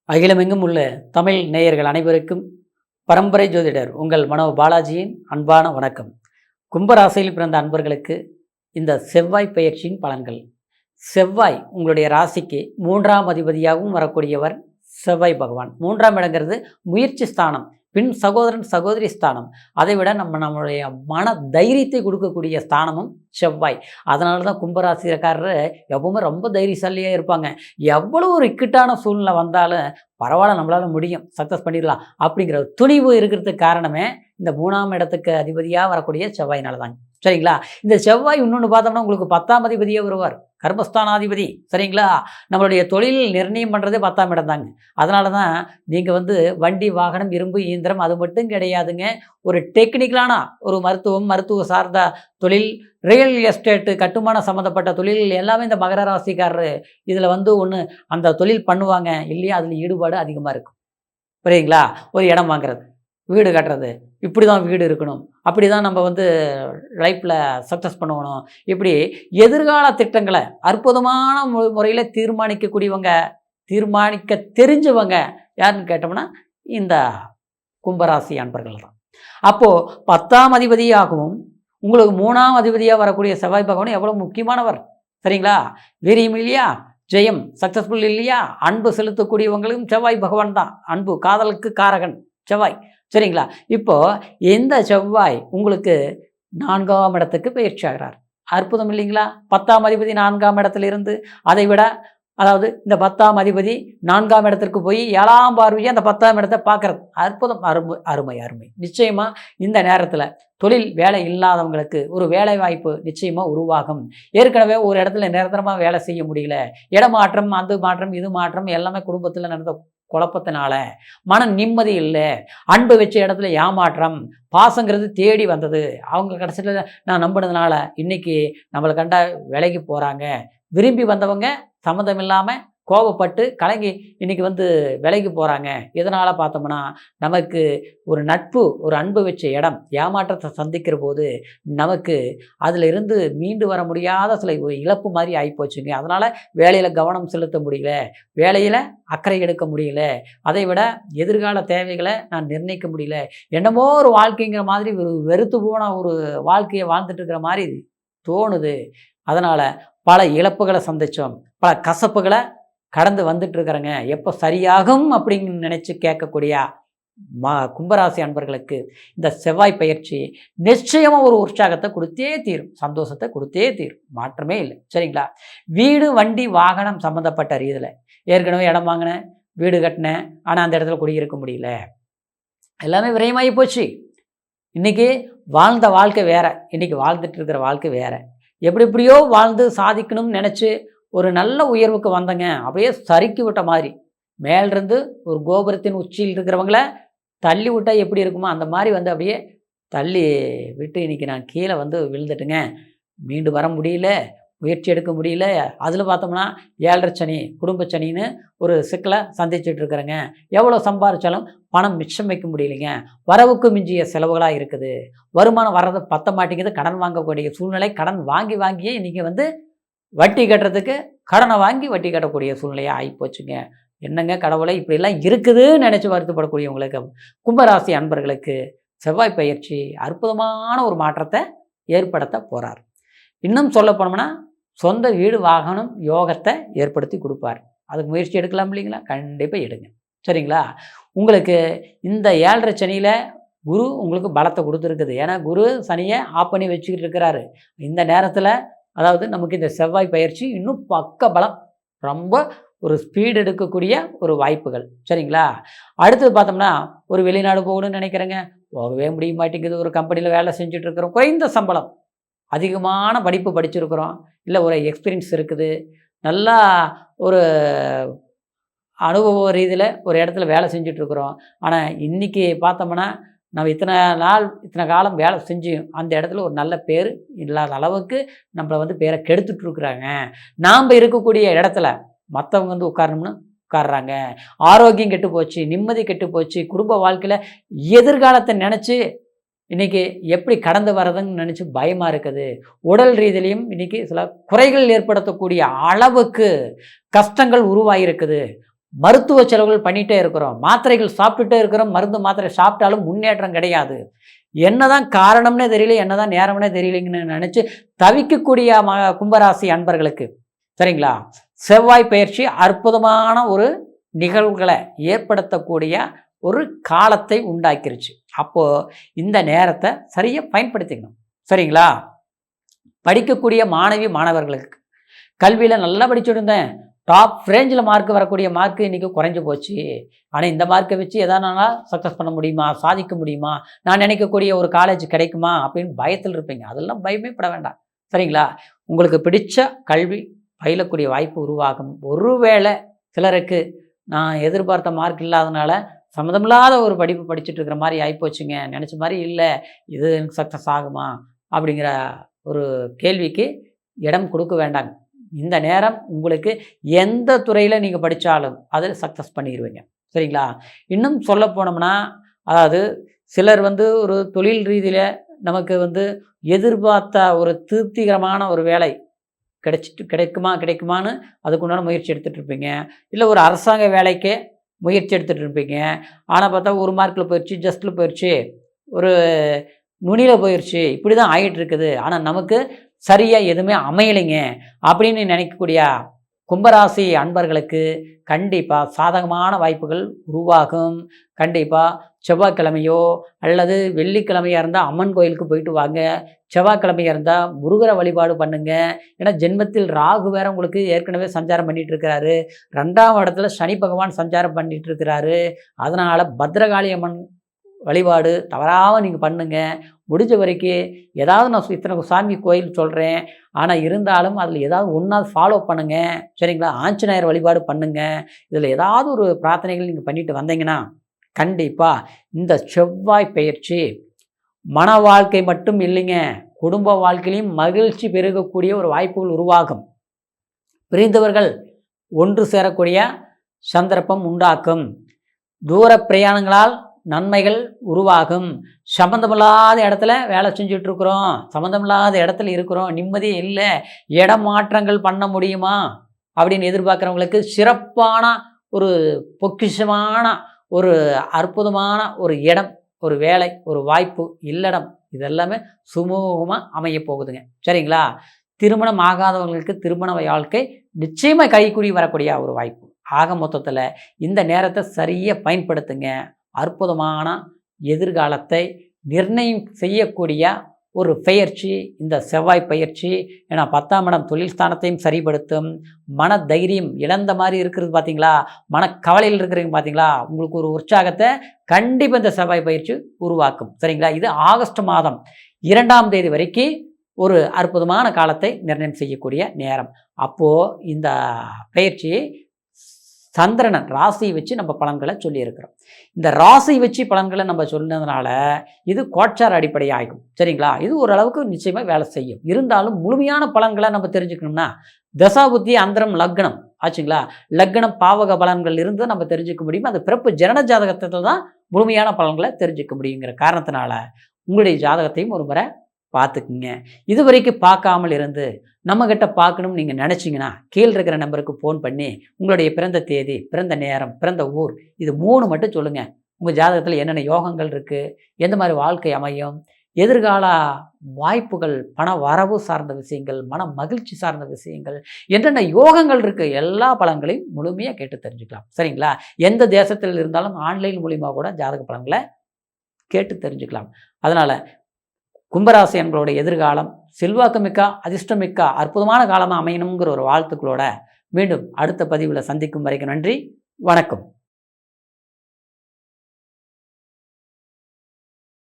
அகிலமெங்கும் உள்ள தமிழ் நேயர்கள் அனைவருக்கும் பரம்பரை ஜோதிடர் உங்கள் மனோ பாலாஜியின் அன்பான வணக்கம். கும்பராசியில் பிறந்த அன்பர்களுக்கு இந்த செவ்வாய் பெயர்ச்சியின் பலன்கள். செவ்வாய் உங்களுடைய ராசிக்கு 3ஆம் அதிபதியாகவும் வரக்கூடியவர் செவ்வாய் பகவான். 3ஆம் இடங்கிறது முயற்சி ஸ்தானம், பின் சகோதரன் சகோதரி ஸ்தானம். அதை விட நம்மளுடைய மன தைரியத்தை கொடுக்கக்கூடிய ஸ்தானமும் செவ்வாய். அதனால தான் கும்பராசிக்காரர் எப்பவுமே ரொம்ப தைரியசாலியாக இருப்பாங்க. எவ்வளோ ஒரு இக்கட்டான சூழ்நிலை வந்தாலும் பரவாயில்ல, நம்மளால முடியும், சக்ஸஸ் பண்ணிடலாம் அப்படிங்கிற துணிவு இருக்கிறதுக்கு காரணமே இந்த 3ஆம் இடத்துக்கு அதிபதியாக வரக்கூடிய செவ்வாயினால தாங்க. சரிங்களா? இந்த செவ்வாய் இன்னொன்று பார்த்தோம்னா உங்களுக்கு 10ஆம் அதிபதியே வருவார், கர்மஸ்தானாதிபதி. சரிங்களா? நம்மளுடைய தொழில் நிர்ணயம் பண்ணுறதே 10ஆம் இடம் தாங்க. அதனால தான் நீங்கள் வண்டி வாகனம் இரும்பு இயந்திரம் அது மட்டும் கிடையாதுங்க. ஒரு டெக்னிக்கலான ஒரு மருத்துவ சார்ந்த தொழில், ரியல் எஸ்டேட்டு, கட்டுமான சம்மந்தப்பட்ட தொழில் எல்லாமே இந்த மகர ராசிக்காரரு இதில் ஒன்று அந்த தொழில் பண்ணுவாங்க இல்லையா, அதில் ஈடுபாடு அதிகமாக இருக்கும். புரியுங்களா? ஒரு இடம் வாங்குறது, வீடு கட்டுறது, இப்படி தான் வீடு இருக்கணும், அப்படி தான் நம்ம லைஃப்பில் சக்ஸஸ் பண்ணணும், இப்படி எதிர்கால திட்டங்களை அற்புதமான முறையில் தீர்மானிக்க தெரிஞ்சவங்க யாருன்னு கேட்டோம்னா இந்த கும்பராசி அன்பர்கள் தான். அப்போது 10ஆம் அதிபதியாகவும் உங்களுக்கு 3ஆம் அதிபதியாக வரக்கூடிய செவ்வாய் பகவான் எவ்வளோ முக்கியமானவர். சரிங்களா? வீரியம் இல்லையா, ஜெயம், சக்ஸஸ்ஃபுல் இல்லையா, அன்பு செலுத்தக்கூடியவங்களும் செவ்வாய் பகவான் தான். அன்பு காதலுக்கு காரகன் செவ்வாய். சரிங்களா? இப்போது இந்த செவ்வாய் உங்களுக்கு 4ஆம் இடத்துக்கு பயிற்சி ஆகிறார். அற்புதம் இல்லைங்களா? 10ஆம் அதிபதி 4ஆம் இடத்துலேருந்து அதை விட இந்த 10ஆம் அதிபதி 4ஆம் இடத்திற்கு போய் 7ஆம் பார்வையை அந்த 10ஆம் இடத்தை பார்க்குறது அற்புதம். அருமை அருமை. நிச்சயமாக இந்த நேரத்தில் தொழில் வேலை இல்லாதவங்களுக்கு ஒரு வேலை வாய்ப்பு நிச்சயமாக உருவாகும். ஏற்கனவே ஒரு இடத்துல நிரந்தரமாக வேலை செய்ய முடியல, இடமாற்றம், அது மாற்றம் இது மாற்றம் எல்லாமே குடும்பத்தில் நடந்த குழப்பத்தினால மன நிம்மதி இல்லை, அன்பு வச்ச இடத்துல ஏமாற்றம், பாசங்கிறது தேடி வந்தது, அவங்க கடைசியில் நான் நம்பினதுனால இன்றைக்கி நம்மளை கண்டா விலைக்கு போகிறாங்க, விரும்பி வந்தவங்க சம்மந்தம் இல்லாமல் கோபப்பட்டு கலங்கி இன்றைக்கி விலைக்கு போகிறாங்க. இதனால் பார்த்தோம்னா நமக்கு ஒரு நட்பு, ஒரு அன்பு வச்ச இடம் ஏமாற்றத்தை சந்திக்கிற போது நமக்கு அதில் இருந்து மீண்டு வர முடியாத சில ஒரு இழப்பு மாதிரி ஆகிப்போச்சுங்க. அதனால் வேலையில் கவனம் செலுத்த முடியல, வேலையில் அக்கறை எடுக்க முடியல, அதை விட எதிர்கால தேவைகளை நான் நிர்ணயிக்க முடியல, என்னமோ ஒரு வாழ்க்கைங்கிற மாதிரி ஒரு வெறுத்து போன ஒரு வாழ்க்கையை வாழ்ந்துட்டு இருக்கிற மாதிரி தோணுது. அதனால் பல இழப்புகளை சந்தித்தோம், பல கசப்புகளை கடந்து வந்துட்டுருக்கிறேங்க, எப்போ சரியாகும் அப்படின்னு நினச்சி கேட்கக்கூடிய கும்பராசி அன்பர்களுக்கு இந்த செவ்வாய் பயிற்சி நிச்சயமாக ஒரு உற்சாகத்தை கொடுத்தே தீரும், சந்தோஷத்தை கொடுத்தே தீரும், மாற்றமே இல்லை. சரிங்களா? வீடு வண்டி வாகனம் சம்மந்தப்பட்ட ரீதியில் ஏற்கனவே இடம் வாங்கினேன், வீடு கட்டினேன், ஆனால் அந்த இடத்துல குடியிருக்க முடியல, எல்லாமே விரயமாகி போச்சு. இன்றைக்கி வாழ்ந்த வாழ்க்கை வேறு, இன்றைக்கி வாழ்ந்துட்டு இருக்கிற வாழ்க்கை வேறு. எப்படியோ வாழ்ந்து சாதிக்கணும்னு நினச்சி ஒரு நல்ல உயர்வுக்கு வந்தங்க, அப்படியே சறுக்கி விட்ட மாதிரி மேலிருந்து ஒரு கோபுரத்தின் உச்சியில் இருக்கிறவங்கள தள்ளி விட்டால் எப்படி இருக்குமோ அந்த மாதிரி அப்படியே தள்ளி விட்டு இன்றைக்கி நான் கீழே விழுந்துட்டுங்க, மீண்டு வர முடியல, முயற்சி எடுக்க முடியல. அதில் பார்த்தோம்னா 7.5 சனி, குடும்ப சனின்னு ஒரு சிக்கலை சந்திச்சுட்டு இருக்கிறேங்க. எவ்வளோ சம்பாதிச்சாலும் பணம் மிச்சம் வைக்க முடியலைங்க, வரவுக்கு மிஞ்சிய செலவுகளாக இருக்குது, வருமானம் வர்றது பத்த மாட்டேங்குது, கடன் வாங்கக்கூடிய சூழ்நிலை, கடன் வாங்கியே இன்றைக்கி வட்டி கட்டுறதுக்கு கடனை வாங்கி வட்டி கட்டக்கூடிய சூழ்நிலையாக ஆகிப்போச்சுங்க. என்னங்க கடவுளை இப்படிலாம் இருக்குதுன்னு நினச்சி வருத்தப்படக்கூடியவங்களுக்கு, கும்பராசி அன்பர்களுக்கு செவ்வாய் பயிற்சி அற்புதமான ஒரு மாற்றத்தை ஏற்படுத்த போகிறார். இன்னும் சொல்ல போனோம்னா சொந்த வீடு வாகனம் யோகத்தை ஏற்படுத்தி கொடுப்பார். அதுக்கு முயற்சி எடுக்கலாம் இல்லைங்களா? கண்டிப்பாக எடுங்க. சரிங்களா? உங்களுக்கு இந்த 7.5 சனியில் குரு உங்களுக்கு பலத்தை கொடுத்துருக்குது. ஏன்னா குரு சனியை ஆஃப் பண்ணி வச்சுக்கிட்டு இருக்கிறாரு. இந்த நேரத்தில் நமக்கு இந்த செவ்வாய் பயிற்சி இன்னும் பக்க பலம், ரொம்ப ஒரு ஸ்பீடு எடுக்கக்கூடிய ஒரு வாய்ப்புகள். சரிங்களா? அடுத்தது பார்த்தோம்னா ஒரு வெளிநாடு போகணும்னு நினைக்கிறேங்க, போகவே முடிய மாட்டேங்குது, ஒரு கம்பெனியில் வேலை செஞ்சுட்டு இருக்கிறோம், குறைந்த சம்பளம், அதிகமான படிப்பு படிச்சிருக்கிறோம், இல்லை ஒரு எக்ஸ்பீரியன்ஸ் இருக்குது, நல்லா ஒரு அனுபவ ரீதியில் ஒரு இடத்துல வேலை செஞ்சிட்ருக்குறோம். ஆனால் இன்றைக்கி பார்த்தோம்னா நம்ம இத்தனை காலம் வேலை செஞ்சு அந்த இடத்துல ஒரு நல்ல பேர் இல்லாத அளவுக்கு நம்மளை பேரை கெடுத்துட்ருக்குறாங்க. நாம் இருக்கக்கூடிய இடத்துல மற்றவங்க உட்காரணும்னு உட்கார்றாங்க, ஆரோக்கியம் கெட்டு போச்சு, நிம்மதி கெட்டு போச்சு, குடும்ப வாழ்க்கையில் எதிர்காலத்தை நினச்சி இன்றைக்கி எப்படி கடந்து வர்றதுன்னு நினச்சி பயமாக இருக்குது. உடல் ரீதியிலையும் இன்றைக்கி சில குறைகள் ஏற்படுத்தக்கூடிய அளவுக்கு கஷ்டங்கள் உருவாகிருக்குது. மருத்துவ செலவுகள் பண்ணிகிட்டே இருக்கிறோம், மாத்திரைகள் சாப்பிட்டுட்டே இருக்கிறோம், மருந்து மாத்திரை சாப்பிட்டாலும் முன்னேற்றம் கிடையாது. என்னதான் காரணம்னே தெரியல, என்னதான் நேரம்னே தெரியலைங்கன்னு நினச்சி தவிக்கக்கூடிய கும்பராசி அன்பர்களுக்கு சரிங்களா, செவ்வாய் பயிற்சி அற்புதமான ஒரு நிகழ்வுகளை ஏற்படுத்தக்கூடிய ஒரு காலத்தை உண்டாக்கிருச்சு. அப்போது இந்த நேரத்தை சரியாக பயன்படுத்திக்கணும். சரிங்களா? படிக்கக்கூடிய மாணவி மாணவர்களுக்கு கல்வியில் நல்லா படிச்சுட்டு இருந்தேன், டாப் ரேஞ்சில் மார்க் வரக்கூடிய மார்க்கு இன்றைக்கி குறைஞ்சி போச்சு, ஆனால் இந்த மார்க்கை வச்சு எதானால சக்ஸஸ் பண்ண முடியுமா, சாதிக்க முடியுமா, நான் நினைக்கக்கூடிய ஒரு காலேஜ் கிடைக்குமா அப்படின்னு பயத்தில் இருப்பீங்க. அதெல்லாம் பயமே பட வேண்டாம். சரிங்களா? உங்களுக்கு பிடிச்ச கல்வி பயிலக்கூடிய வாய்ப்பு உருவாகும். ஒருவேளை சிலருக்கு நான் எதிர்பார்த்த மார்க் இல்லாதனால சம்மந்தமில்லாத ஒரு படிப்பு படிச்சுட்டு இருக்கிற மாதிரி ஆகிப்போச்சுங்க, நினச்ச மாதிரி இல்லை, இது எனக்கு சக்ஸஸ் ஆகுமா அப்படிங்கிற ஒரு கேள்விக்கு இடம் கொடுக்க வேண்டாங்க. இந்த நேரம் உங்களுக்கு எந்த துறையில் நீங்கள் படித்தாலும் அதில் சக்ஸஸ் பண்ணிடுவீங்க. சரிங்களா? இன்னும் சொல்ல போனோம்னா, அதாவது சிலர் ஒரு தொழில் ரீதியில் நமக்கு எதிர்பார்த்த ஒரு திருப்திகரமான ஒரு வேலை கிடைக்குமான்னு அதுக்குண்டான முயற்சி எடுத்துகிட்டு இருப்பீங்க. இல்லை ஒரு அரசாங்க வேலைக்கே முயற்சி எடுத்துகிட்டு இருப்பீங்க. ஆனால் பார்த்தா ஒரு மார்க்கில் போயிடுச்சு, ஜஸ்ட்டில் போயிடுச்சு, ஒரு நுனியில் போயிடுச்சு, இப்படி தான் ஆகிட்டு இருக்குது, ஆனால் நமக்கு சரியாக எதுவுமே அமையலைங்க அப்படின்னு நினைக்கக்கூடிய கும்பராசி அன்பர்களுக்கு கண்டிப்பாக சாதகமான வாய்ப்புகள் உருவாகும். கண்டிப்பாக செவ்வாய்க்கிழமையோ அல்லது வெள்ளிக்கிழமையாக இருந்தால் அம்மன் கோயிலுக்கு போயிட்டு வாங்க, செவ்வாய்க்கிழமையாக இருந்தால் முருகரை வழிபாடு பண்ணுங்க. ஏன்னா ஜென்மத்தில் ராகு வேற உங்களுக்கு ஏற்கனவே சஞ்சாரம் பண்ணிகிட்டு இருக்கிறாரு, 2ஆம் இடத்துல சனி பகவான் சஞ்சாரம் பண்ணிகிட்டு இருக்கிறாரு. அதனால் பத்ரகாளி அம்மன் வழிபாடு தவறாமல் நீங்கள் பண்ணுங்கள். முடிஞ்ச வரைக்கும் ஏதாவது நான் இத்தனை சாமி கோயில் சொல்கிறேன், ஆனால் இருந்தாலும் அதில் ஏதாவது ஒன்றாவது ஃபாலோ பண்ணுங்கள். சரிங்களா? ஆஞ்சநேயர் வழிபாடு பண்ணுங்கள். இதில் ஏதாவது ஒரு பிரார்த்தனைகள் நீங்கள் பண்ணிட்டு வந்தீங்கன்னா கண்டிப்பாக இந்த செவ்வாய் பயிற்சி மன வாழ்க்கை மட்டும் இல்லைங்க, குடும்ப வாழ்க்கையிலையும் மகிழ்ச்சி பெருகக்கூடிய ஒரு வாய்ப்புகள் உருவாகும். பிரிந்தவர்கள் ஒன்று சேரக்கூடிய சந்தர்ப்பம் உண்டாக்கும். தூர பிரயாணங்களால் நன்மைகள் உருவாகும். சம்மந்தமில்லாத இடத்துல வேலை செஞ்சிட்ருக்குறோம், சம்மந்தமில்லாத இடத்துல இருக்கிறோம், நிம்மதியே இல்லை, இடம் மாற்றங்கள் பண்ண முடியுமா அப்படின்னு எதிர்பார்க்குறவங்களுக்கு சிறப்பான ஒரு பொக்கிஷமான ஒரு அற்புதமான ஒரு இடம், ஒரு வேலை, ஒரு வாய்ப்பு, இல்லடம், இதெல்லாமே சுமூகமாக அமைய போகுதுங்க. சரிங்களா? திருமணம் ஆகாதவங்களுக்கு திருமண வாழ்க்கை நிச்சயமாக கைக்கூடி வரக்கூடிய ஒரு வாய்ப்பு. ஆக மொத்தத்தில் இந்த நேரத்தை சரியாக பயன்படுத்துங்க. அற்புதமான எதிர்காலத்தை நிர்ணயம் செய்யக்கூடிய ஒரு பயிற்சி இந்த செவ்வாய் பயிற்சி. ஏன்னா 10ஆம் இடம் தொழில் ஸ்தானத்தையும் சரிப்படுத்தும். மன தைரியம் இழந்த மாதிரி இருக்கிறது பார்த்தீங்களா, மனக்கவலையில் இருக்கிறீங்க பார்த்தீங்களா, உங்களுக்கு ஒரு உற்சாகத்தை கண்டிப்பாக இந்த செவ்வாய் பயிற்சி உருவாக்கும். சரிங்களா? இது ஆகஸ்ட் மாதம் 2ஆம் தேதி வரைக்கும் ஒரு அற்புதமான காலத்தை நிர்ணயம் செய்யக்கூடிய நேரம். அப்போது இந்த பயிற்சியை சந்திரனன் ராசியை வச்சு நம்ம பலன்களை சொல்லியிருக்கிறோம். இந்த ராசி வச்சு பலன்களை நம்ம சொன்னதுனால இது கோட்சார் அடிப்படை ஆகும். சரிங்களா? இது ஓரளவுக்கு நிச்சயமாக வேலை செய்யும். இருந்தாலும் முழுமையான பலன்களை நம்ம தெரிஞ்சுக்கணும்னா தசாபுத்தி அந்தரம் லக்னம் ஆச்சுங்களா, லக்னம் பாவக பலன்கள் இருந்து நம்ம தெரிஞ்சுக்க முடியும். அது பிறப்பு ஜனன ஜாதகத்தில் தான் முழுமையான பலன்களை தெரிஞ்சுக்க முடியுங்கிற காரணத்தினால உங்களுடைய ஜாதகத்தையும் ஒரு முறை பார்த்துக்குங்க. இது வரைக்கும் பார்க்காமல் இருந்து நம்மக்கிட்ட பார்க்கணும்னு நீங்கள் நினச்சிங்கன்னா கீழே இருக்கிற நம்பருக்கு ஃபோன் பண்ணி உங்களுடைய பிறந்த தேதி, பிறந்த நேரம், பிறந்த ஊர், இது 3 மட்டும் சொல்லுங்கள். உங்கள் ஜாதகத்தில் என்னென்ன யோகங்கள் இருக்குது, எந்த மாதிரி வாழ்க்கை அமையும், எதிர்கால வாய்ப்புகள், பண வரவு சார்ந்த விஷயங்கள், மன மகிழ்ச்சி சார்ந்த விஷயங்கள், என்னென்ன யோகங்கள் இருக்குது, எல்லா பலன்களையும் முழுமையாக கேட்டு தெரிஞ்சுக்கலாம். சரிங்களா? எந்த தேசத்தில் இருந்தாலும் ஆன்லைன் மூலிமா கூட ஜாதக பலன்களை கேட்டு தெரிஞ்சுக்கலாம். அதனால் கும்பராசி என்பவரோட எதிர்காலம் செல்வாக்குமிக்க அதிர்ஷ்டமிக்க அற்புதமான காலமாக அமையணுங்கிற ஒரு வாழ்த்துக்களோட மீண்டும் அடுத்த பதிவில் சந்திக்கும் வரைக்கும் நன்றி, வணக்கம்.